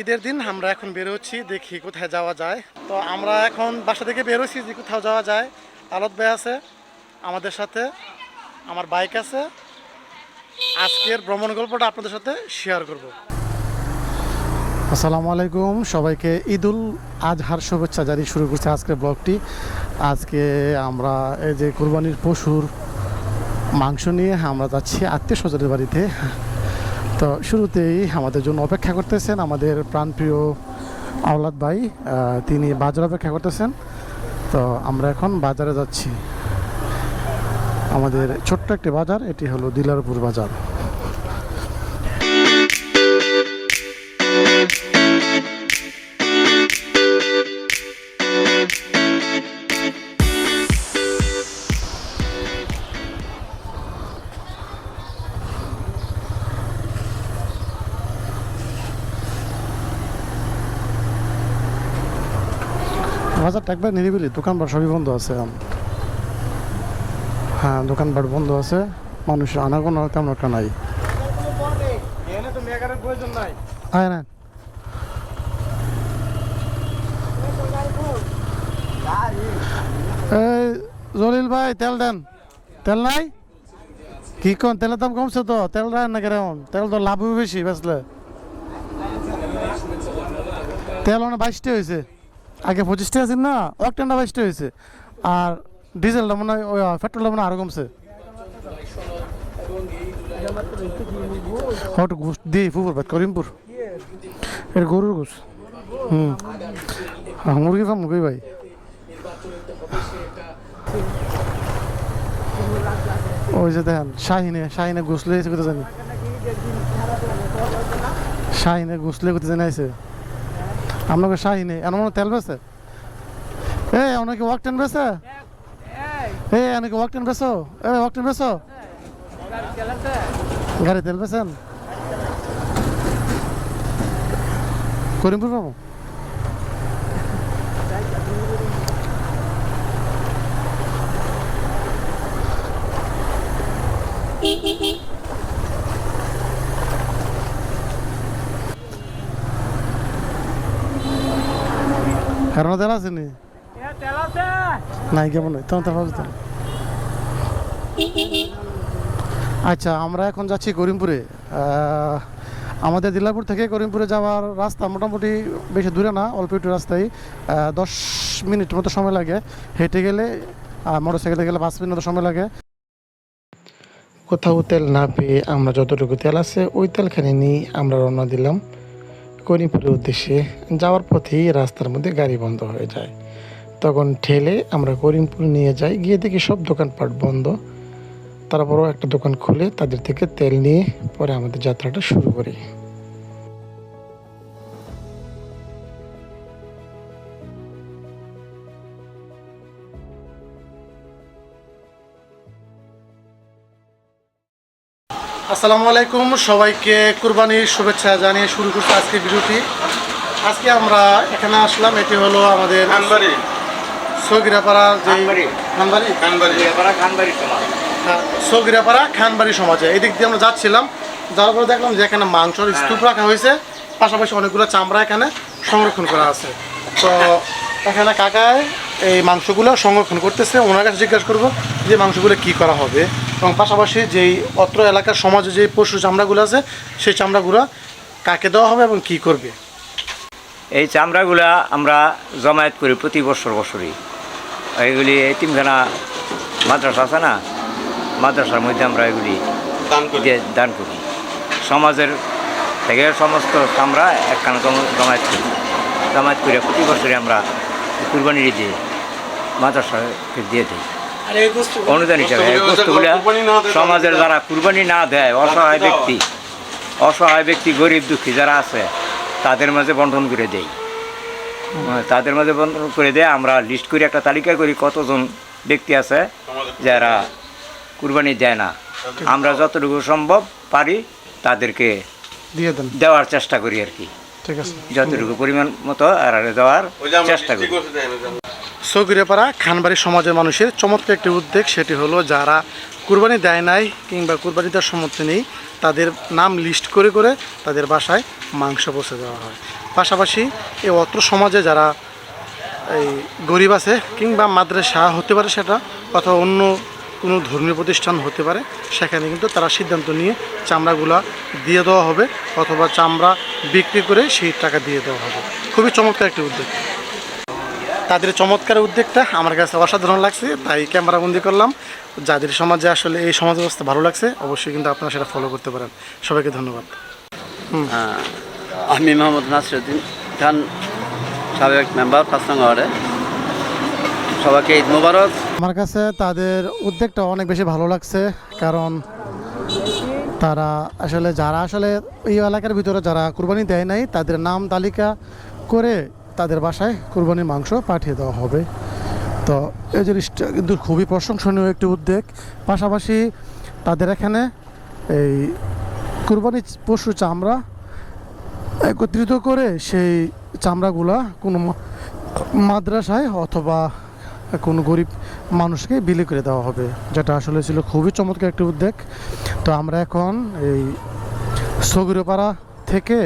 ঈদের দিন আমরা এখন বের হচ্ছি, দেখি কোথায় যাওয়া যায়। তো আমরা এখন বাসা থেকে বের হচ্ছি যে কোথাও যাওয়া যায়। আলত ভাই আছে আমাদের সাথে, আমার বাইক আছে। আজকের ভ্রমণ গল্পটা আপনাদের সাথে শেয়ার করব। আসসালামু আলাইকুম, সবাইকে ঈদুল আজহার শুভেচ্ছা জানিয়ে শুরু করছে আজকের ব্লগটি। আজকে আমরা এই যে কুরবানির পশুর মাংস নিয়ে আমরা যাচ্ছি আত্মীয় স্বজনের বাড়িতে। তো শুরুতেই আমাদের জন্য অপেক্ষা করতেছেন আমাদের প্রাণপ্রিয় আওলাদ ভাই, তিনি বাজার অপেক্ষা করতেছেন। তো আমরা এখন বাজারে যাচ্ছি। আমাদের ছোট্ট একটি বাজার, এটি হলো দিলারপুর বাজার। বাজারটা একবার নিরিবিলি, দোকানপাট সবই বন্ধ আছে। হ্যাঁ, দোকানপাট বন্ধ আছে, মানুষের আনাগোনা তেমন একটা নাই। হ্যাঁ না, এই জলিল ভাই তেল দেন। তেল নাই কি কোন? তেলের দাম কমছে তো, তেল রায় না কেমন? তেল তো লাভ বেশি বেচলে। তেল মানে 22টা হয়েছে, আগে 25টা আছে না, অকটেনটা 22টা হয়েছে। আর ডিজেলটা মনে হয় ওই পেট্রোলটা মনে হয় আরো কমছে। ঘুষ দিই ফুপুর ভাই, করিমপুর এর গরুর ঘুষ। মুরগি ফার্ম মুরগি ভাই। ওই যে দেখেন শাহিনে ঘুষলে কোথায় জানি, শাহিনে ঘুষলে কোথায় জানি আছে আপনাকে। শাহিনে এমন মনে তেল বেছে, এই অনেকে ওয়াকটেন বেছে, এই অনেকে ওয়াকটেন বেছো, এই ওয়াকটেন বেছো, গাড়ি তেল বেছেন করিমপুর পাবো। কারণ তেল আছে নি নাই, কেমন তখন তেল পাবো। আচ্ছা, আমরা এখন যাচ্ছি করিমপুরে। আমাদের দিলারপুর থেকে করিমপুরে যাওয়ার রাস্তা মোটামুটি বেশি দূরে না, অল্প একটু রাস্তায় 10 মিনিট মতো সময় লাগে হেঁটে গেলে। মোটর সাইকেলে গেলে 5 মিনিট মতো সময় লাগে। কোথাও তেল না পেয়ে আমরা যতটুকু তেল আছে ওই তেলখানি নিয়ে আমরা রওনা দিলাম করিমপুরের উদ্দেশ্যে। যাওয়ার পথেই রাস্তার মধ্যে গাড়ি বন্ধ হয়ে যায়, তখন ঠেলে আমরা করিমপুর নিয়ে যাই। গিয়ে দেখি সব দোকানপাট বন্ধ। তারপরও একটা দোকান খুলে তাদের থেকে তেল নিয়ে পরে আমাদের যাত্রাটা শুরু করি। আসসালামু আলাইকুম, সবাইকে কুরবানির শুভেচ্ছা জানিয়ে শুরু করছি আজকের ভিডিওটি। আজকে আমরা এখানে আসলাম, এটি হলো আমাদের সগিরাপাড়া, যে সগিরাপাড়া খানবাড়ি সমাজে। এই দিক দিয়ে আমরা যাচ্ছিলাম, যাওয়ার পরে দেখলাম যে এখানে মাংসর স্তূপ রাখা হয়েছে, পাশাপাশি অনেকগুলো চামড়া এখানে সংরক্ষণ করা আছে। তো এখানে কাকায় এই মাংসগুলো সংরক্ষণ করতেছে। ওনার কাছে জিজ্ঞাসা করবো যে মাংসগুলো কি করা হবে, এবং পাশাপাশি যেই অত্র এলাকার সমাজে যে পশু চামড়াগুলো আছে সেই চামড়াগুলো কাকে দেওয়া হবে এবং কি করবে। এই চামড়াগুলা আমরা জমায়েত করি প্রতি বছরই। এইগুলি এতিমখানা মাদ্রাসা আছে না, মাদ্রাসার মধ্যে আমরা এগুলি দান করি। সমাজের থেকে সমস্ত চামড়া একখানা জমায়েত করে প্রতি বছরই আমরা কুরবানি দিয়ে মাদ্রাসাকে দিয়ে দিই অনুদান হিসাবে। এই বস্তুগুলো সমাজের যারা কুরবানি না দেয়, অসহায় ব্যক্তি গরিব দুঃখী যারা আছে তাদের মাঝে বন্টন করে দেয়। আমরা লিস্ট করে একটা তালিকা করি কতজন ব্যক্তি আছে যারা কুরবানি দেয় না। আমরা যতটুকু সম্ভব পারি তাদেরকে দেওয়ার চেষ্টা করি আর কি, যতটুকু পরিমাণ মতো আর দেওয়ার চেষ্টা করি। সগিরাপাড়া খানবাড়ি সমাজের মানুষের চমৎকার একটি উদ্যোগ, সেটি হলো যারা কুরবানি দেয় নাই কিংবা কুরবানি দেওয়ার সম্মতি নেই, তাদের নাম লিস্ট করে করে তাদের বাসায় মাংস পৌঁছে দেওয়া হয়। পাশাপাশি এই অত্র সমাজে যারা এই গরিব আছে কিংবা মাদ্রাসা হতে পারে সেটা, অথবা অন্য কোনো ধর্মীয় প্রতিষ্ঠান হতে পারে, সেখানে কিন্তু তারা সিদ্ধান্ত নিয়ে চামড়াগুলা দিয়ে দেওয়া হবে, অথবা চামড়া বিক্রি করে সেই টাকা দিয়ে দেওয়া হবে। খুবই চমৎকার একটি উদ্যোগ। তাদের চমৎকার উদ্যোগটা আমার কাছে অসাধারণ লাগছে, তাই ক্যামেরাবন্দি করলাম। যাদের সমাজে আসলে এই সমাজ ব্যবস্থা ভালো লাগছে, অবশ্যই কিন্তু আপনারা সেটা ফলো করতে পারেন। সবাইকে ধন্যবাদ। আমি মোহাম্মদ নাসিরউদ্দিন খান, সাবেক মেম্বার 5 নং ওয়ার্ডে। সবাইকে ঈদ মোবারক। আমার কাছে তাদের উদ্যোগটা অনেক বেশি ভালো লাগছে, কারণ তারা আসলে যারা আসলে এই এলাকার ভিতরে যারা কুরবানি দেয় নাই, তাদের নাম তালিকা করে তাদের বাসায় কুরবানির মাংস পাঠিয়ে দেওয়া হবে। তো এই জিনিসটা কিন্তু খুবই প্রশংসনীয় একটি উদ্যোগ। পাশাপাশি তাদের এখানে এই কুরবানি পশু চামড়া একত্রিত করে সেই চামড়াগুলা কোনো মাদ্রাসায় অথবা কোনো গরিব মানুষকে বিলি করে দেওয়া হবে, যেটা আসলে ছিল খুবই চমৎকার একটি উদ্যোগ। তো আমরা এখন এই সগিরপাড়া থেকে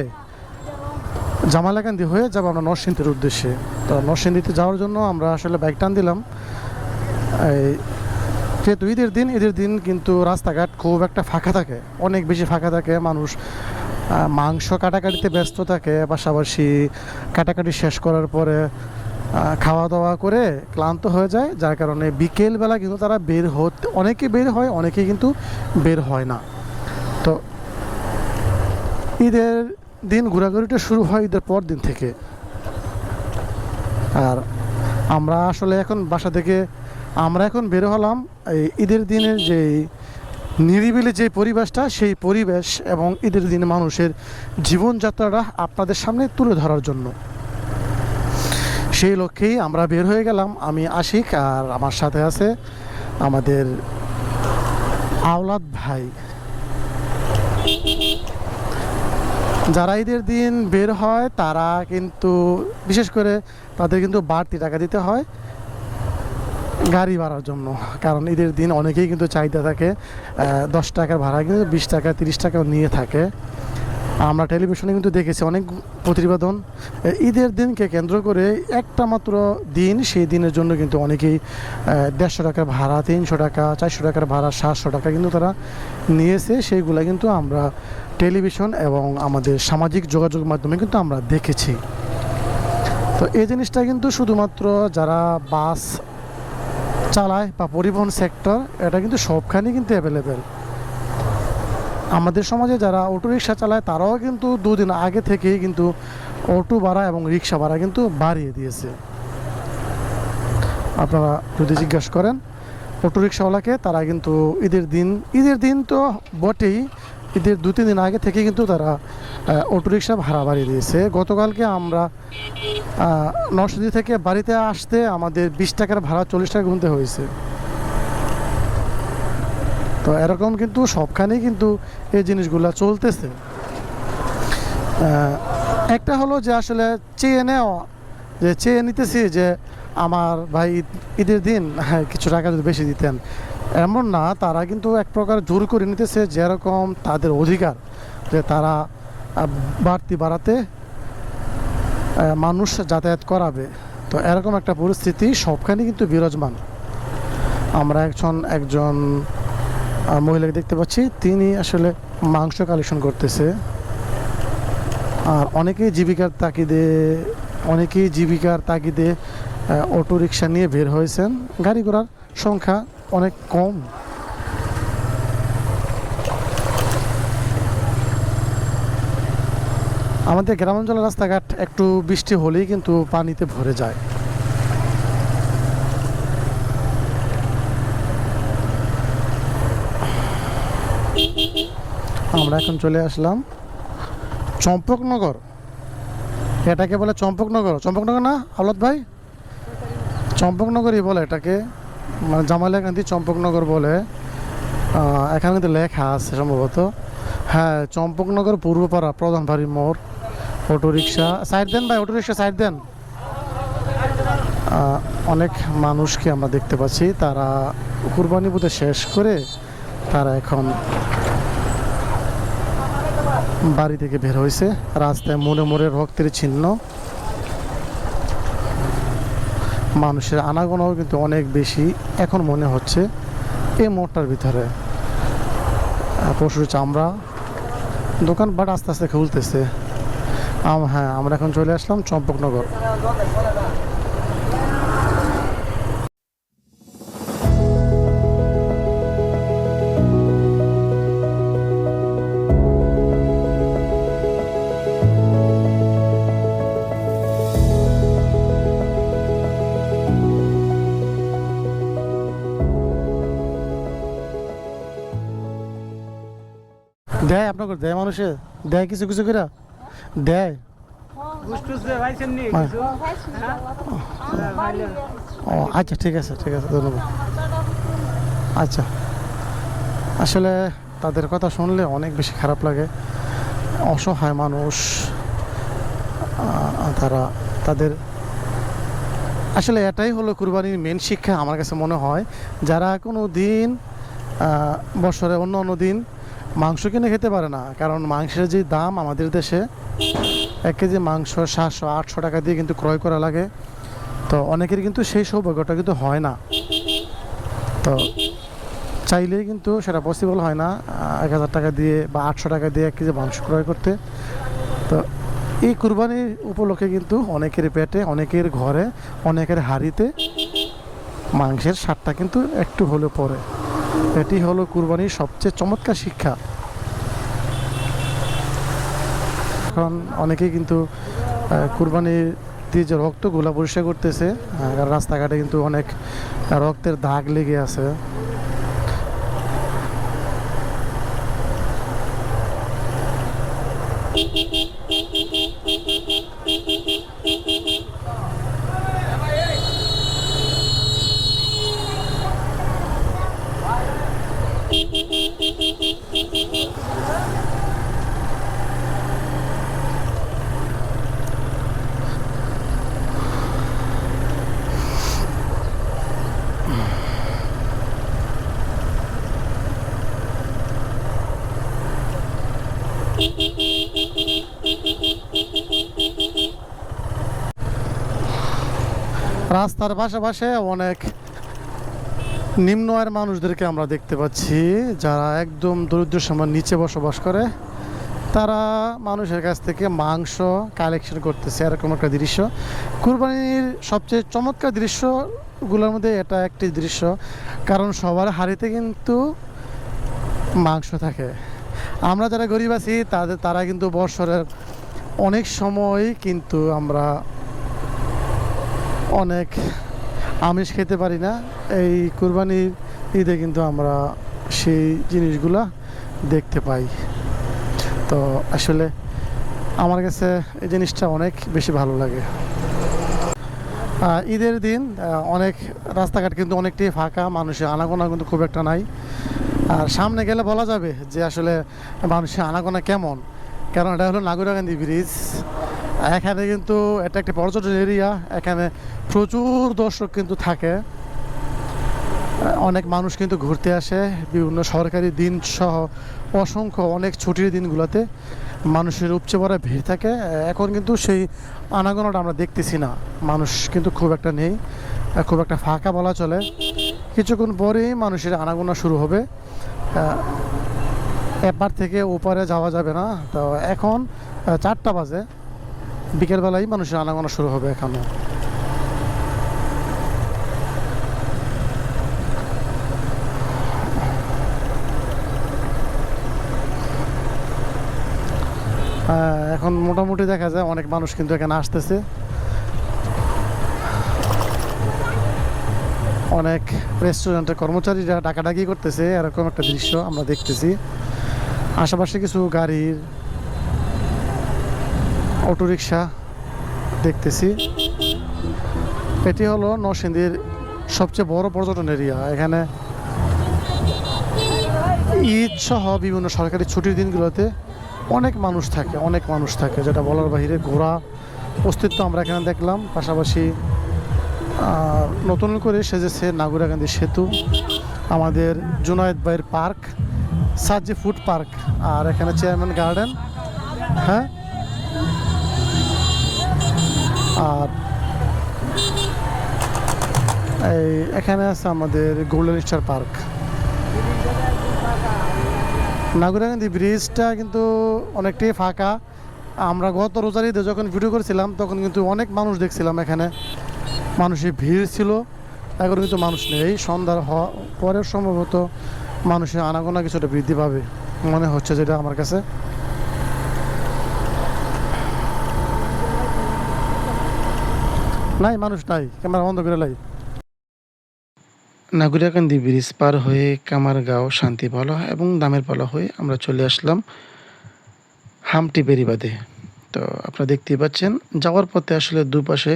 জামালাকান্দি হয়ে যাব আমরা নরসিংদীর উদ্দেশ্যে। তো নরসিংদীতে যাওয়ার জন্য আমরা আসলে বাইক টান দিলাম। এই যেহেতু ঈদের দিন কিন্তু রাস্তাঘাট খুব একটা ফাঁকা থাকে, অনেক বেশি ফাঁকা থাকে, মানুষ মাংস কাটাকাটিতে ব্যস্ত থাকে, পাশাপাশি কাটাকাটি শেষ করার পরে খাওয়া দাওয়া করে ক্লান্ত হয়ে যায়, যার কারণে বিকেলবেলা কিন্তু তারা অনেকে বের হয়, অনেকে কিন্তু বের হয় না। তো ঈদের দিন ঘোরাঘুরিটা শুরু হয় ঈদের পর দিন থেকে। আর আমরা আসলে এখন বাসা থেকে আমরা এখন বের হলাম এই ঈদের দিনের যে নিরিবিলি যে পরিবেশটা, সেই পরিবেশ এবং ঈদের দিনে মানুষের জীবনযাত্রাটা আপনাদের সামনে তুলে ধরার জন্য। সেই লক্ষ্যেই আমরা বের হয়ে গেলাম। আমি আশিক, আর আমার সাথে আছে আমাদের আওলাদ ভাই। যারা ঈদের দিন বের হয় তারা কিন্তু বিশেষ করে তাদের কিন্তু বাড়তি টাকা দিতে হয় গাড়ি ভাড়ার জন্য, কারণ ঈদের দিন অনেকেই কিন্তু চাহিদা থাকে 10 টাকার ভাড়া কিন্তু 20 টাকা 30 টাকাও নিয়ে থাকে। আমরা টেলিভিশনে কিন্তু দেখেছি অনেক প্রতিবেদন, ঈদের দিনকে কেন্দ্র করে একটা মাত্র দিন, সেই দিনের জন্য কিন্তু অনেকেই 150 টাকার ভাড়া, 300 টাকা, 400 টাকার ভাড়া, 700 টাকা কিন্তু তারা নিয়েছে। সেইগুলো কিন্তু আমরা টেলিভিশন এবং আমাদের সামাজিক যোগাযোগ মাধ্যমে কিন্তু আমরা দেখেছি। তো এই জিনিসটা কিন্তু শুধুমাত্র যারা বাস চালায় বা পরিবহন সেক্টর, এটা কিন্তু সবখানেই কিন্তু অ্যাভেলেবেল। আমাদের সমাজে যারা অটো রিক্সা চালায় তারাও কিন্তু 2 দিন আগে থেকেই কিন্তু অটো ভাড়া এবং রিক্সা ভাড়া কিন্তু বাড়িয়ে দিয়েছে। আপনারা যদি জিজ্ঞাসা করেন অটো রিক্সাওয়ালাকে, তারা কিন্তু ঈদের দিন তো বটেই, ঈদের 2-3 দিন আগে থেকে কিন্তু তারা অটো রিক্সা ভাড়া বাড়িয়ে দিয়েছে। গতকালকে আমরা নরসিংদী থেকে বাড়িতে আসতে আমাদের 20 টাকার ভাড়া 40 টাকা গুনতে হয়েছে। তো এরকম কিন্তু সবখানেই কিন্তু এই জিনিসগুলো চলতেছে। একটা হলো যে আসলে চেয়ে নিতেছি যে আমার ভাই ঈদের দিন কিছু টাকা যদি বেশি দিতেন, এমন না, তারা কিন্তু এক প্রকার জোর করে নিতেছে, যেরকম তাদের অধিকার যে তারা বাড়তি বাড়াতে মানুষ যাতায়াত করাবে। তো এরকম একটা পরিস্থিতি সবখানে কিন্তু বিরাজমান। আমরা একজন মহিলাকে দেখতে পাচ্ছি, তিনি আসলে মাংস কালেকশন করতেছে। আর অনেকেই জীবিকার তাগিদে অটো রিক্সা নিয়ে বের হয়েছেন। গাড়ি ঘোড়ার সংখ্যা অনেক কম। আমাদের গ্রামাঞ্চলের রাস্তাঘাট একটু বৃষ্টি হলেই কিন্তু পানিতে ভরে যায়। আমরা এখন চলে আসলাম চম্পকনগর। এটাকে বলে চম্পকনগর না আওলাদ ভাই? চম্পকনগরই বলে এটাকে, মানে জামালাকান্দি চম্পকনগর বলে। এখানে কিন্তু লেখা আছে সম্ভবত। হ্যাঁ, চম্পকনগর পূর্বপাড়া প্রধান বাড়ি মোড়। অটো রিক্সা সাইড দেন ভাই, অটো রিক্সা সাইড দেন। অনেক মানুষকে আমরা দেখতে পাচ্ছি, তারা কুরবানি বুধে শেষ করে তারা এখন বাড়ি থেকে বের হয়েছে। রাস্তায় মোড়ে মোড়ে রক্তের চিহ্ন, মানুষের আনাগোনাও কিন্তু অনেক বেশি এখন মনে হচ্ছে এই মোড়টার ভিতরে। পশুর চামড়া দোকানপাট আস্তে আস্তে খুলতেছে। হ্যাঁ, আমরা এখন চলে আসলাম চম্পকনগর। দেয় আপনাকে, দেয় মানুষে, দেয় কিছু কিছু করে দেয়। ও আচ্ছা, ঠিক আছে ঠিক আছে, ধন্যবাদ। আচ্ছা, আসলে তাদের কথা শুনলে অনেক বেশি খারাপ লাগে। অসহায় মানুষ তারা, তাদের আসলে এটাই হলো কুরবানির মেন শিক্ষা আমার কাছে মনে হয়। যারা কোনো দিন বছরে অন্য অন্য দিন মাংস কিনে খেতে পারে না, কারণ মাংসের যে দাম আমাদের দেশে 1 কেজি মাংস 700-800 টাকা দিয়ে কিন্তু ক্রয় করা লাগে। তো অনেকের কিন্তু সেই সৌভাগ্যটা কিন্তু হয় না, তো চাইলেই কিন্তু সেটা পসিবল হয় না 1000 টাকা দিয়ে বা 800 টাকা দিয়ে 1 কেজি মাংস ক্রয় করতে। তো এই কুরবানির উপলক্ষে কিন্তু অনেকের পেটে, অনেকের ঘরে, অনেকের হাঁড়িতে মাংসের স্বাদটা কিন্তু একটু হলেও পড়ে। এটি হলো কুরবানির সবচেয়ে চমৎকার শিক্ষা। এখন অনেকেই কিন্তু কুরবানির দিয়ে যে রক্তগুলা পরিষ্কার করতেছে, কারণ রাস্তাঘাটে কিন্তু অনেক রক্তের দাগ লেগে আছে। রাস্তার পাশে অনেক নিম্ন আয়ের মানুষদেরকে আমরা দেখতে পাচ্ছি, যারা একদম দরিদ্র সীমার নিচে বসবাস করে। তারা মানুষের কাছ থেকে মাংস কালেকশন করতেছে, এরকম একটা দৃশ্য। কুরবানির সবচেয়ে চমৎকার দৃশ্যগুলোর মধ্যে এটা একটি দৃশ্য, কারণ সবার হাড়িতে কিন্তু মাংস থাকে। আমরা যারা গরিব আছি তারা কিন্তু বছরের অনেক সময় কিন্তু আমরা অনেক আমিষ খেতে পারি না। এই কুরবানির ঈদে কিন্তু আমরা সেই জিনিসগুলা দেখতে পাই। তো আসলে আমার কাছে এই জিনিসটা অনেক বেশি ভালো লাগে। ঈদের দিন অনেক রাস্তাঘাট কিন্তু অনেকটাই ফাঁকা, মানুষের আনাগোনা কিন্তু খুব একটা নাই। আর সামনে গেলে বলা যাবে যে আসলে মানুষের আনাগোনা কেমন, কারণ এটা হলো নাগুরাকান্দি ব্রিজ। এখানে কিন্তু এটা একটা পর্যটন এরিয়া, এখানে প্রচুর দর্শক কিন্তু থাকে। অনেক মানুষ কিন্তু ঘুরতে আসে বিভিন্ন সরকারি দিন সহ অসংখ্য অনেক ছুটির দিনগুলোতে মানুষের উপচে পড়া ভিড় থাকে। এখন কিন্তু সেই আনাগোনাটা আমরা দেখতেছি না, মানুষ কিন্তু খুব একটা নেই, খুব একটা ফাঁকা বলা চলে। কিছুক্ষণ পরেই মানুষের আনাগোনা শুরু হবে, এপার থেকে ওপারে যাওয়া যাবে না। তো এখন 4টা বাজে, বিকেলবেলায় মানুষের আনাগোনা শুরু হবে এখনও। এখন মোটামুটি দেখা যায় অনেক মানুষ কিন্তু এখানে আসতেছে, অনেক রেস্টুরেন্টের কর্মচারীরা ডাকাডাকি করতেছে, এরকম একটা দৃশ্য আমরা দেখতেছি। আশেপাশে কিছু গাড়ির অটোরিকশা দেখতেছি। এটি হলো নরসিংদীর সবচেয়ে বড় পর্যটন এরিয়া। এখানে ঈদ সহ বিভিন্ন সরকারি ছুটির দিনগুলোতে অনেক মানুষ থাকে, যেটা বলার বাহিরে। ঘোড়া অস্তিত্ব আমরা এখানে দেখলাম। পাশাপাশি নতুন করে সেজেছে নাগুরাকান্দি সেতু, আমাদের জুনায়েদ ভাইয়ের পার্ক, সাজ্জি ফুড পার্ক, আর এখানে চেয়ারম্যান গার্ডেন। হ্যাঁ, আর এই এখানে আছে আমাদের গোল্ডেন স্টার পার্ক। নাগরিকান্দি ব্রিজটা কিন্তু অনেকটাই ফাঁকা। আমরা গত রোজার ঈদে যখন ভিডিও করেছিলাম তখন কিন্তু অনেক মানুষ দেখছিলাম, এখানে মানুষের ভিড় ছিল। এখন কিন্তু মানুষ নেই। সন্ধ্যার পরের সম্ভবত মানুষের আনাগোনা কিছুটা বৃদ্ধি পাবে মনে হচ্ছে, যেটা আমার কাছে। নাই, মানুষ নাই, ক্যামেরা বন্ধ করে লাই। নাগুরিয়াকান্দি ব্রিজ পার হয়ে কামারগাঁও, শান্তিপালা এবং দামের পালা হয়ে আমরা চলে আসলাম হামটি বেরিবাদে। তো আপনারা দেখতেই পাচ্ছেন, যাওয়ার পথে আসলে দুপাশে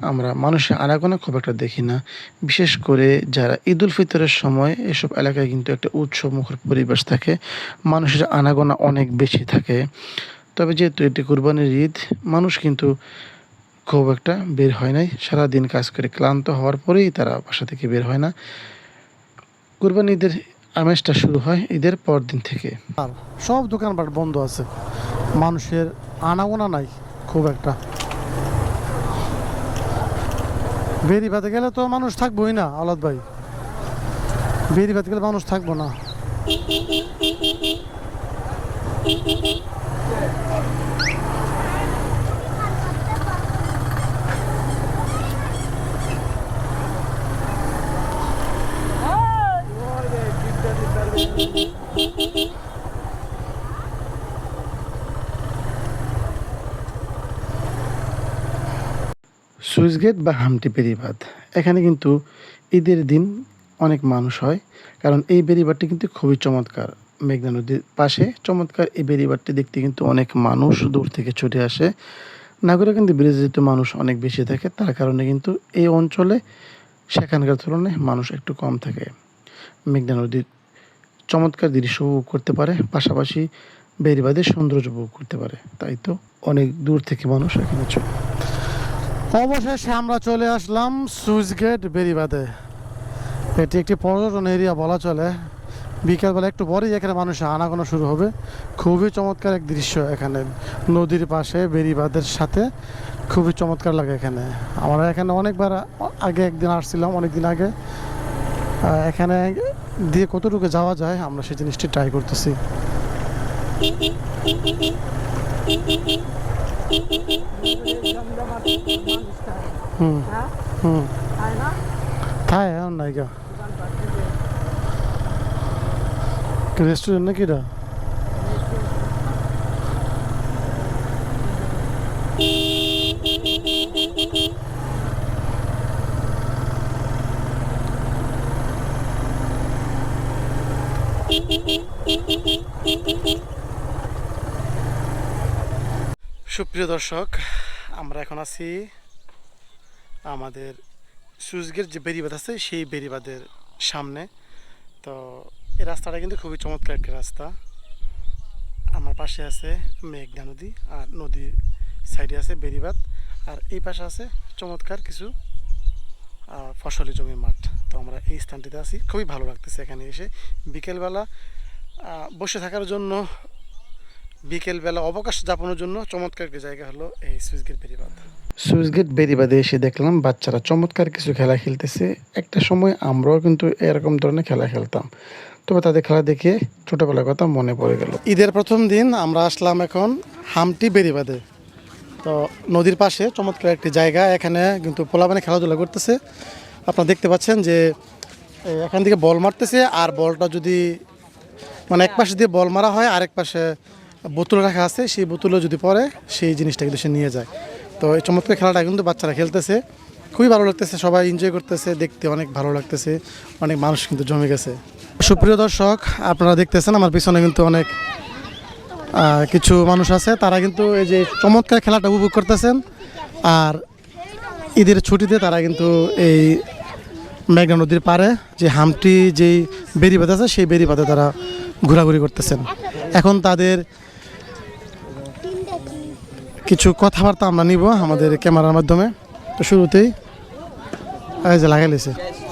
আমরা মানুষের আনাগোনা খুব একটা দেখি না। বিশেষ করে যারা ঈদ উল ফিতরের সময় এসব এলাকায় কিন্তু একটা উৎসবমুখর পরিবেশ থাকে, মানুষের আনাগোনা অনেক বেশি থাকে। তবে যেহেতু এটি কুরবানির ঈদ, মানুষ কিন্তু খুব একটা বের হয় নাই। সারাদিন কাজ করে ক্লান্ত হওয়ার পরেই তারা বাসা থেকে বের হয় না। কুরবানি ঈদের আমেজটা শুরু হয় ঈদের পর দিন থেকে। আর সব দোকানপাট বন্ধ আছে, মানুষের আনাগোনা নাই খুব একটা। বেরিবাদে গেলে তো মানুষ থাকবোই না আলাদ ভাই, বেরিবাদে গেলে মানুষ থাকবো না। সুইচ গেট বা হামটি বেরিবাদ, এখানে কিন্তু ঈদের দিন অনেক মানুষ হয়, কারণ এই বেরিবাদটি কিন্তু খুবই চমৎকার। মেঘনা নদীর পাশে চমৎকার এই বেরিবাদটি দেখতে কিন্তু অনেক মানুষ দূর থেকে ছুটে আসে। নাগরিকান্দি ব্রিজে যেহেতু মানুষ অনেক বেশি থাকে, তার কারণে কিন্তু এই অঞ্চলে সেখানকার তুলনায় মানুষ একটু কম থাকে। মেঘনা নদীর চমৎকার দৃশ্য উপভোগ করতে পারে, পাশাপাশি বেরিবাদের সৌন্দর্য উপভোগ করতে পারে। তাই তো অনেক দূর থেকে মানুষ এখানে চলে। অবশেষে আমরা চলে আসলাম সুইচ গেট বেরিবাদে। এটি একটি পর্যটন এরিয়া বলা চলে। বিকালবেলা একটু পরেই এখানে মানুষের আনাগোনা শুরু হবে। খুবই চমৎকার এক দৃশ্য এখানে, নদীর পাশে বেরিবাদের সাথে খুবই চমৎকার লাগে এখানে। আমরা এখানে অনেকবার আগে একদিন আসছিলাম, অনেক দিন আগে। এখানে দিয়ে কতটুকু যাওয়া যায় আমরা সেই জিনিসটি ট্রাই করতেছি। হুম হুম থাই এখন নাইকা রেস্টুরেন্ট নাকি এটা? সুপ্রিয় দর্শক, আমরা এখন আছি আমাদের সুইচগেট যে বেরিবাদ আছে সেই বেরিবাদের সামনে। তো এই রাস্তাটা কিন্তু খুবই চমৎকার একটা রাস্তা। আমার পাশে আছে মেঘনা নদী, আর নদীর সাইডে আছে বেরিবাদ, আর এই পাশে আছে চমৎকার কিছু ফসলি জমির মাঠ। তো আমরা এই স্থানটিতে আছি, খুবই ভালো লাগতেছে এখানে এসে। বিকেলবেলা বসে থাকার জন্য, বিকেলবেলা অবকাশ যাপনের জন্য চমৎকার একটি জায়গা হলো এই সুইচগেট বেরিবাদ। সুইচগেট বেরিবাদে এসে দেখলাম বাচ্চারা চমৎকার কিছু খেলা খেলতেছে। একটা সময় আমরাও কিন্তু এরকম ধরনের খেলা খেলতাম, তবে তাদের খেলা দেখে ছোটোবেলার কথা মনে পড়ে গেল। ঈদের প্রথম দিন আমরা আসলাম এখন হামটি বেরিবাদে। তো নদীর পাশে চমৎকার একটি জায়গা, এখানে কিন্তু পোলাপানে খেলাধুলা করতেছে। আপনারা দেখতে পাচ্ছেন যে এখান থেকে বল মারতেছে, আর বলটা যদি মানে এক পাশে দিয়ে বল মারা হয়, আরেক পাশে বোতল রাখা আছে, সেই বোতলও যদি পড়ে সেই জিনিসটা কিন্তু সে নিয়ে যায়। তো এই চমৎকার খেলাটা কিন্তু বাচ্চারা খেলতেছে, খুবই ভালো লাগতেছে, সবাই এনজয় করতেছে, দেখতে অনেক ভালো লাগতেছে। অনেক মানুষ কিন্তু জমে গেছে। সুপ্রিয় দর্শক, আপনারা দেখতেছেন আমার পিছনে কিন্তু অনেক কিছু মানুষ আছে, তারা কিন্তু এই যে চমৎকার খেলাটা উপভোগ করতেছেন। আর ঈদের ছুটিতে তারা কিন্তু এই মেঘনা নদীর পাড়ে যে হামটি যেই বেরিবাদ আছে সেই বেরিবাদে তারা ঘোরাঘুরি করতেছেন। এখন তাদের কিছু কথাবার্তা আমরা নিব আমাদের ক্যামেরার মাধ্যমে। তো শুরুতেই এই যে লাগাই লেছে।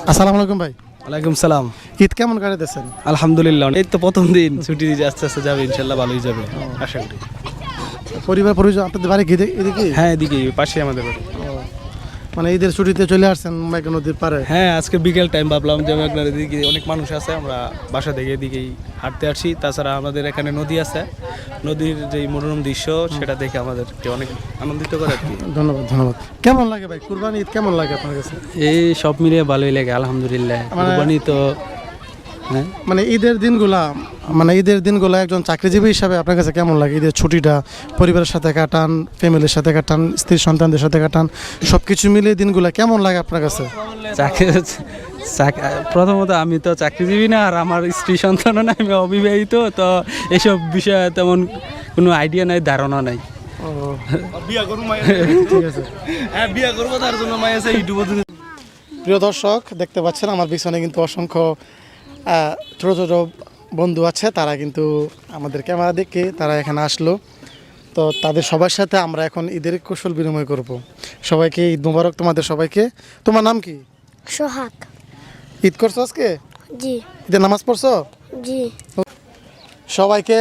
আসসালামু আলাইকুম ভাই। ওয়ালাইকুম সালাম। ঈদ কেমন কাটাতেছেন? আলহামদুলিল্লাহ, এই তো প্রথম দিন, ছুটি আস্তে আস্তে যাবে, ইনশাল্লাহ ভালোই যাবে আশা করি। পরিবার পরিজন আপনাদের বাড়ি কি এদিকে? হ্যাঁ, এদিকে পাশে আমাদের বাড়ি। মানে ঈদের ছুটিতে চলে আসছেন মেঘনা নদীর পারে? হ্যাঁ, আজকে বিকেল টাইম ভাবলাম যে আপনার এদিকে অনেক মানুষ আছে, আমরা বাসা থেকে এদিকেই হাঁটতে আসছি। তাছাড়া আমাদের এখানে নদী আছে, নদীর যে মনোরম দৃশ্য সেটা দেখে আমাদেরকে অনেক আনন্দিত করে আর কি। ধন্যবাদ ধন্যবাদ। কেমন লাগে ভাই কুরবানি ঈদ কেমন লাগে আপনার কাছে? এই সব মিলিয়ে ভালোই লাগে আলহামদুলিল্লাহ। কুরবানি তো হ্যাঁ, মানে ঈদের দিনগুলা একজন চাকরিজীবী হিসাবে আপনার কাছে কেমন লাগে? ঈদের ছুটিটা পরিবারের সাথে কাটান, ফ্যামিলির সাথে কাটান, স্ত্রী সন্তানদের সাথে কাটান, সব কিছু মিলিয়ে দিনগুলা কেমন লাগে আপনার কাছে? প্রথমত আমি তো চাকরিজীবী না, আর আমার স্ত্রী সন্তানও না, আমি অবিবাহিত, তো এসব বিষয়ে তেমন কোনো আইডিয়া নাই, ধারণা নাই। ঠিক আছে। হ্যাঁ, বিয়ে করবো, তার জন্য মাই আছে ইউটিউবে। প্রিয় দর্শক, দেখতে পাচ্ছেন আমার পিছনে কিন্তু অসংখ্য ছোটো ছোটো বন্ধু আছে, তারা কিন্তু আমাদের ক্যামেরা দেখে তারা এখানে আসলো। তো তাদের সবার সাথে আমরা এখন ঈদের কৌশল বিনিময় করব। সবাইকে ঈদ মোবারক তোমাদের সবাইকে। তোমার নাম কি? সোহাগ। ঈদ করছো আজকে? জি। ঈদের নামাজ পড়ছো? জি। সবাইকে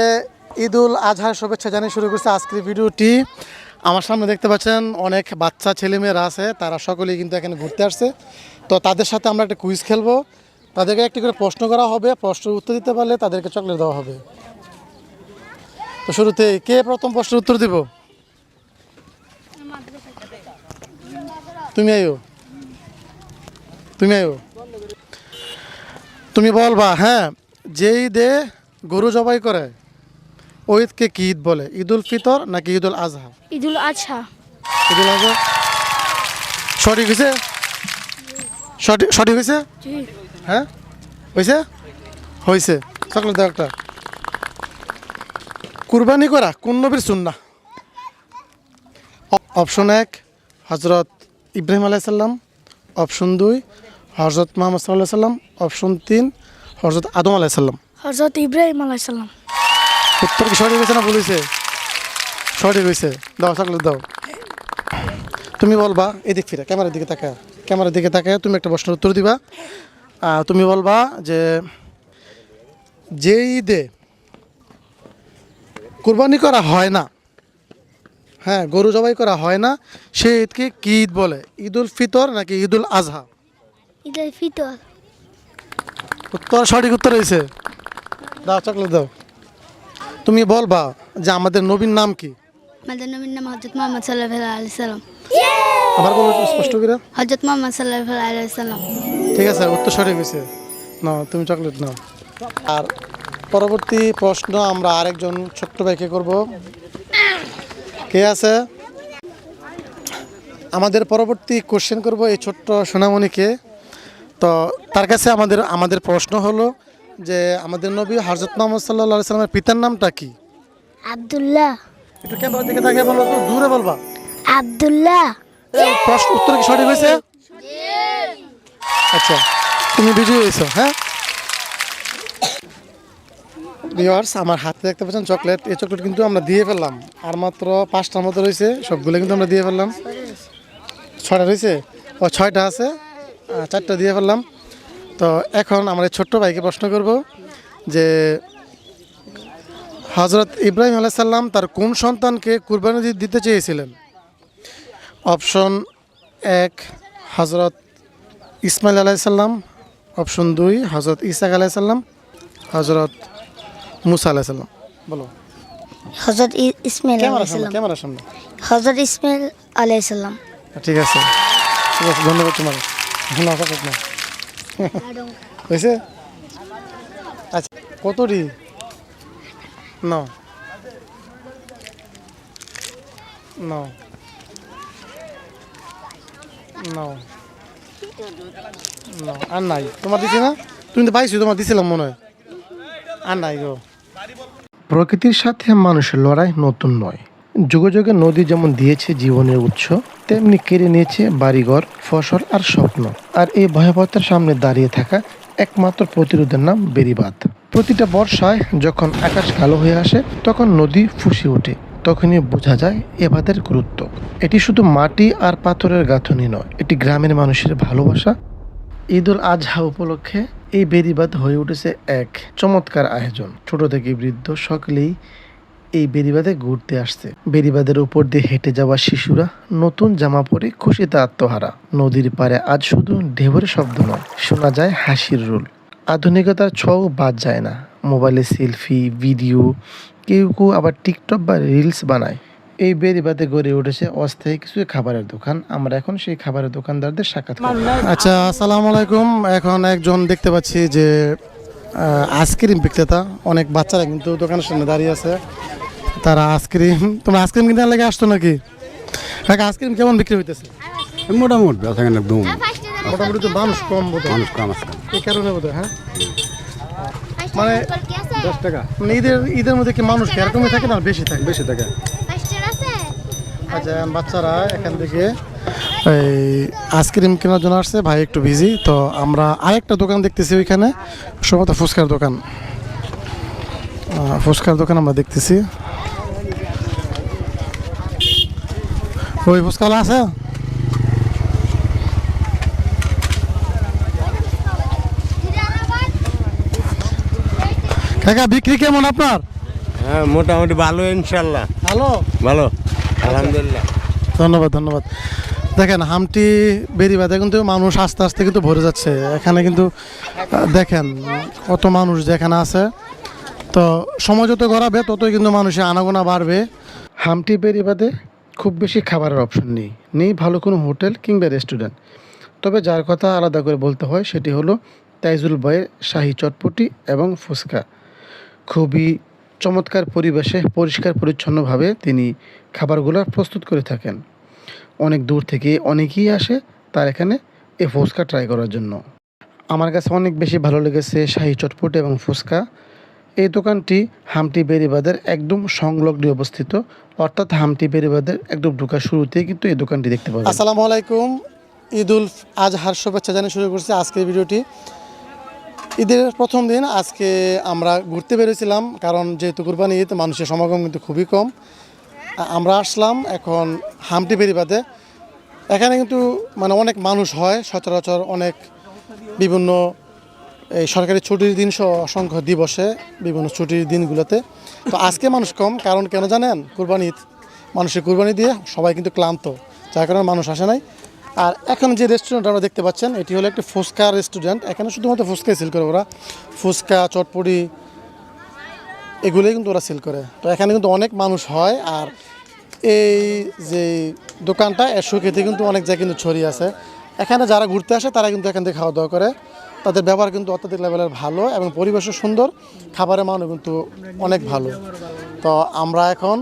ঈদুল আজহার শুভেচ্ছা জানিয়ে শুরু করছে আজকের ভিডিওটি। আমার সামনে দেখতে পাচ্ছেন অনেক বাচ্চা ছেলেমেয়েরা আছে, তারা সকলেই কিন্তু এখানে ঘুরতে আসছে। তো তাদের সাথে আমরা একটা কুইজ খেলবো, তাদেরকে একটি করে প্রশ্ন করা হবে, প্রশ্নের উত্তর দিতে পারলে তাদেরকে চকলেট দেওয়া হবে। তো শুরুতে কে প্রথম প্রশ্নের উত্তর দিব? তুমি আইও, তুমি বলবা। হ্যাঁ, যে ঈদে গরু জবাই করে ওই ঈদকে কি ঈদ বলে? ঈদুল ফিতর নাকি ঈদুল আজহা? ঈদুল আজহা। ঈদুল আজহা সঠিক হয়েছে? সঠিক হয়েছে? জি। হ্যাঁ হয়েছে। চকলেট দাও একটা। কুরবানি করা কোন নবীর সুন্নাহ? অপশন 1 হজরত ইব্রাহিম আলাইসাল্লাম, অপশন 2 হজরত মোহাম্মদ সাল্লাহ সাল্লাম, অপশন 3 হজরত আদম আলাইসাল্লাম। হযরত ইব্রাহিম আলাইহিস সালাম। উত্তর কি সঠিক হয়েছে না ভুল হয়েছে? সঠিক হয়েছে। দাও চকলেট দাও। তুমি বলবা, এদিক ফিরে ক্যামেরার দিকে তাকায় তুমি একটা প্রশ্নের উত্তর দিবা। তুমি বলবা যে ঈদে কুরবানি করা হয় না, হ্যাঁ গরু জবাই করা হয় না, সেই ঈদকে কি ঈদ বলে? ঈদুল ফিতর নাকি ঈদুল আজহা? ঈদুল ফিতর। উত্তর সঠিক উত্তর হয়েছে। দাও চকলেট দাও। তুমি বলবা যে আমাদের নবীর নাম কি? আমাদের নবীর নাম হযরত মুহাম্মদ সাল্লাল্লাহু আলাইহি সাল্লাম। আবার বলো স্পষ্ট করে। হযরত মুহাম্মদ সাল্লাল্লাহু আলাইহি সাল্লাম। ঠিক আছে, উত্তর সঠিক হয়েছে। নাও তুমি চকলেট নাও। আর পরবর্তী প্রশ্ন আমরা আরেকজন ছোট্ট ভাইকে করব। কে আছে? আমাদের পরবর্তী কোশ্চেন করব এই ছোট্ট সোনামণিকে। তো তার কাছে আমাদের প্রশ্ন হলো যে আমাদের নবী হযরত মুহাম্মদ সাল্লাল্লাহু আলাইহি সাল্লামের পিতার নামটা কি? আব্দুল্লাহ। একটু ক্যামেরার দিকে তাকিয়ে বলো তো, দূরে বলবা। আব্দুল্লাহ। প্রশ্ন উত্তর কি সঠিক হয়েছে? আচ্ছা, তুমি বিজয়ী হয়েছো। হ্যাঁ ভিউয়ার্স, আমার হাতে দেখতে পাচ্ছেন চকলেট। এই চকলেট কিন্তু আমরা দিয়ে ফেললাম, আর মাত্র 5টার মতো রয়েছে, সবগুলো কিন্তু আমরা দিয়ে ফেললাম। 6টা রয়েছে, ও 6টা আছে, 4টা দিয়ে ফেললাম। তো এখন আমরা এই ছোট্ট ভাইকে প্রশ্ন করব যে হজরত ইব্রাহিম আলাইহিস সালাম তার কোন সন্তানকে কুরবানি দিতে চেয়েছিলেন? অপশন 1 হজরত ইসমাইল আলাইহিস সালাম, অপশন 2 হজরত ইসাক আলাইহিস সালাম, হজরত মুসা আলাইহিস সালাম। বলো। হযরত ইসমাইল আলাইহিস সালাম। ক্যামেরার সামনে। হযরত ইসমাইল আলাইহিস সালাম। ঠিক আছে, ধন্যবাদ তোমার। হয়েছে? আচ্ছা, কতটি? নাও নাও নাও নাও। আর নাই তোমার দিছি না? তুমি তো পাইছো, তোমার দিছিলাম মনে হয়। আর নাই গো। প্রকৃতির সাথে মানুষের লড়াই নতুন নয়। যুগে যুগে নদী যেমন দিয়েছে জীবনের উৎস, তেমনি কেড়ে নিয়েছে বাড়িঘর, ফসল আর স্বপ্ন। আর এই ভয়াবহতার সামনে দাঁড়িয়ে থাকা একমাত্র প্রতিরোধের নাম বেড়িবাঁধ। প্রতিটা বর্ষায় যখন আকাশ কালো হয়ে আসে, তখন নদী ফুঁসে ওঠে। তখনই বোঝা যায় এ বাঁধের গুরুত্ব। এটি শুধু মাটি আর পাথরের গাঁথনি নয়, এটি গ্রামের মানুষের ভালোবাসা, ঈদ উল আজহা উপলক্ষে এই বেড়িবাঁধ হয়ে উঠেছে এক চমৎকার আয়োজন। ছোট থেকে বৃদ্ধ সকলেই এই বেড়িবাঁধে ঘুরতে আসছে। বেড়িবাঁধের উপর দিয়ে হেঁটে যাওয়া শিশুরা নতুন জামা পরে খুশিতে আত্মহারা। নদীর পাড়ে আজ শুধু ঢেউয়ের শব্দ নয়, শোনা যায় হাসির রোল। আধুনিকতার ছোঁয়াও বাদ যায় না। মোবাইলে সেলফি, ভিডিও, কেউ কেউ আবার টিকটক বা রিলস বানায়। এই বেড়িবাঁধে গড়ে উঠেছে অস্থায়ী কিছু খাবারের দোকান। আমরা এখন সেই খাবারের দোকানদারদের সাক্ষাৎ করব। আচ্ছা, আসসালামু আলাইকুম। এখন একজন দেখতে পাচ্ছি যে আইসক্রিম বিক্রেতা, অনেক বাচ্চারা কিন্তু দোকানের সামনে দাঁড়িয়ে আছে। তারা আইসক্রিম, তোমরা আইসক্রিম কিনার লেগে আসতো নাকি? আইসক্রিম কেমন বিক্রি হইতেছে? মোটামুটি বেচাকেনা একদম মোটামুটি তো মানুষ কম বোধ হয়, মানুষ কম আছে। এই কারণে বোধ হয়। হ্যাঁ, মানে 10 টাকা মানে ঈদের মধ্যে কি মানুষ এরকমই থাকে না বেশি থাকে? বেশি টাকা। আচ্ছা, বাচ্চারা এখান থেকে এই আইসক্রিম কেনার জন্য আসছে। ভাই একটু বিজি, তো আমরা আরেকটা দোকান দেখতেছি ওইখানে, সম্ভবত ফুচকার দোকান। ফুচকার দোকান আমরা দেখতেছি। ওই ফুচকাওয়ালা আছে? কাকা বিক্রি কেমন আপনার? হ্যাঁ, মোটামুটি ভালো, ইনশাল্লাহ ভালো, ভালো, আলহামদুলিল্লাহ। ধন্যবাদ ধন্যবাদ। দেখেন হামটি বেড়িবাঁধে কিন্তু মানুষ আস্তে আস্তে কিন্তু ভরে যাচ্ছে। এখানে কিন্তু দেখেন কত মানুষ যেখানে আছে। তো সময় যত গড়াবে ততই কিন্তু মানুষের আনাগোনা বাড়বে। হামটি বেড়িবাঁধে খুব বেশি খাবারের অপশন নেই ভালো কোনো হোটেল কিংবা রেস্টুরেন্ট। তবে যার কথা আলাদা করে বলতে হয় সেটি হলো তাইজুল ভাইয়ের শাহী চটপটি এবং ফুচকা। খুবই চমৎকার পরিবেশে পরিষ্কার পরিচ্ছন্নভাবে তিনি খাবারগুলো প্রস্তুত করে থাকেন। অনেক দূর থেকে অনেকেই আসে তার এখানে এই ফুচকা ট্রাই করার জন্য। আমার কাছে অনেক বেশি ভালো লেগেছে শাহী চটপটি এবং ফুচকা। এই দোকানটি হামটি বেড়িবাঁধের একদম সংলগ্নে অবস্থিত, অর্থাৎ হামটি বেড়িবাঁধের একদম ঢোকার শুরুতেই কিন্তু এই দোকানটি দেখতে পাবেন। আসসালামু আলাইকুম। ঈদ উল আজহার শুভেচ্ছা জানিয়ে শুরু করছি আজকের ভিডিওটি। ঈদের প্রথম দিন আজকে আমরা ঘুরতে বেরিয়েছিলাম, কারণ যেহেতু কুরবানি ঈদ মানুষের সমাগম কিন্তু খুবই কম। আমরা আসলাম এখন হামটি বেড়িবাঁধে। এখানে কিন্তু মানে অনেক মানুষ হয় সচরাচর, অনেক বিভিন্ন এই সরকারি ছুটির দিন সহ অসংখ্য দিবসে বিভিন্ন ছুটির দিনগুলোতে। তো আজকে মানুষ কম, কারণ কেন জানেন? কুরবানি ঈদ, মানুষের কুরবানি দিয়ে সবাই কিন্তু ক্লান্ত, যার কারণে মানুষ আসে নাই। আর এখন যে রেস্টুরেন্ট আমরা দেখতে পাচ্ছেন এটি হলো একটি ফুচকা রেস্টুরেন্ট। এখানে শুধুমাত্র ফুচকাই সেল করে ওরা, ফুচকা চটপটি এগুলোই কিন্তু ওরা সেল করে। তো এখানে কিন্তু অনেক মানুষ হয়। আর এই যে দোকানটা এর সুখ্যাতি কিন্তু অনেক জায়গায় কিন্তু ছড়িয়ে আছে। এখানে যারা ঘুরতে আসে তারা কিন্তু এখান থেকে খাওয়া দাওয়া করে। তাদের ব্যবহার কিন্তু অত্যাধিক লেভেলের ভালো এবং পরিবেশও সুন্দর, খাবারের মানও কিন্তু অনেক ভালো। তো আমরা এখন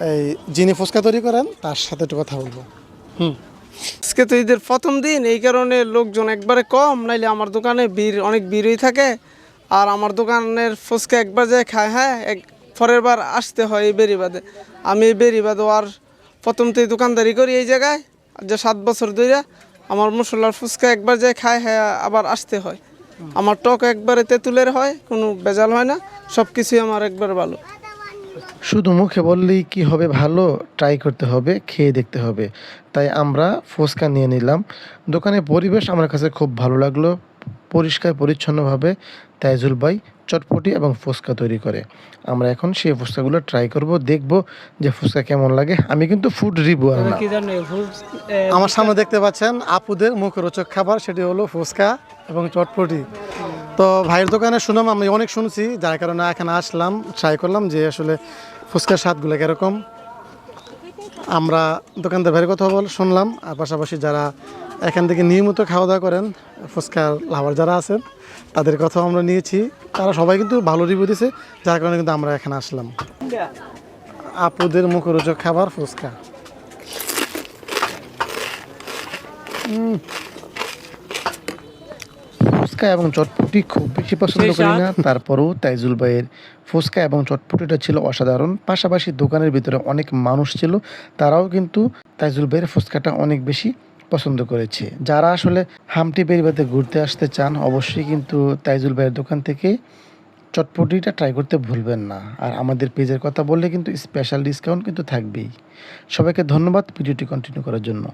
এই যিনি ফুচকা তৈরি করেন তার সাথে একটু কথা বলবো। আজকে তো ঈদের প্রথম দিন, এই কারণে লোকজন একবারে কম, নাইলে আমার দোকানে অনেক ভিড়ই থাকে। আর আমার দোকানের ফুচকা একবার যায় খায়, হ্যাঁ পরের বার আসতে হয় এই বেড়িবাঁধে। আমি এই বেড়িবাঁধে আর প্রথম থেকে দোকানদারি করি এই জায়গায়, যে 7 বছর ধরে আমার মশলার ফুচকা একবার যায় খায়, হ্যাঁ আবার আসতে হয়। আমার টক একবারে তেঁতুলের হয়, কোনো ভেজাল হয় না, সব কিছুই আমার একবার ভালো। শুধু মুখে বললেই কি হবে, ভালো ট্রাই করতে হবে, খেয়ে দেখতে হবে। তাই আমরা ফুচকা নিয়ে নিলাম। দোকানের পরিবেশ আমার কাছে খুব ভালো লাগলো। পরিষ্কার পরিচ্ছন্নভাবে তাইজুল ভাই চটপটি এবং ফুচকা তৈরি করে। আমরা এখন সেই ফুচকাগুলো ট্রাই করব, দেখব যে ফুচকা কেমন লাগে। আমি কিন্তু ফুড রিভিউয়ার না। আমার সামনে দেখতে পাচ্ছেন আপুদের মুখরোচক খাবার, সেটি হলো ফুচকা এবং চটপটি। তো ভাইয়ের দোকানের সুনাম আমি অনেক শুনছি, যার কারণে এখানে আসলাম, ট্রাই করলাম যে আসলে ফুচকার স্বাদগুলো কীরকম। আমরা দোকানদার ভাইয়ের কথা শুনলাম, আর পাশাপাশি যারা এখান থেকে নিয়মিত খাওয়া দাওয়া করেন, ফুচকার লাভার যারা আছেন তাদের কথাও আমরা নিয়েছি। তারা সবাই কিন্তু ভালো রিভিউ দিয়েছে, যার কারণে কিন্তু আমরা এখানে আসলাম। আপুদের মুখরোচক খাবার ফুচকা। ফুচকা এবং চটপটি খুব বেশি পছন্দ করি না, তারপরেও তাইজুল ভাইয়ের ফুচকা এবং চটপটিটা ছিল অসাধারণ। পাশাপাশি দোকানের ভিতরে অনেক মানুষ ছিল, তারাও কিন্তু তাইজুল ভাইয়ের ফুচকাটা অনেক বেশি পছন্দ করেছে। যারা আসলে হামটি বেড়িবাঁধে ঘুরতে আসতে চান অবশ্যই কিন্তু তাইজুল ভাইয়ের দোকান থেকে চটপটিটা ট্রাই করতে ভুলবেন না। আর আমাদের পেজের কথা বললে কিন্তু স্পেশাল ডিসকাউন্ট কিন্তু থাকবেই। সবাইকে ধন্যবাদ ভিডিওটি কন্টিনিউ করার জন্য।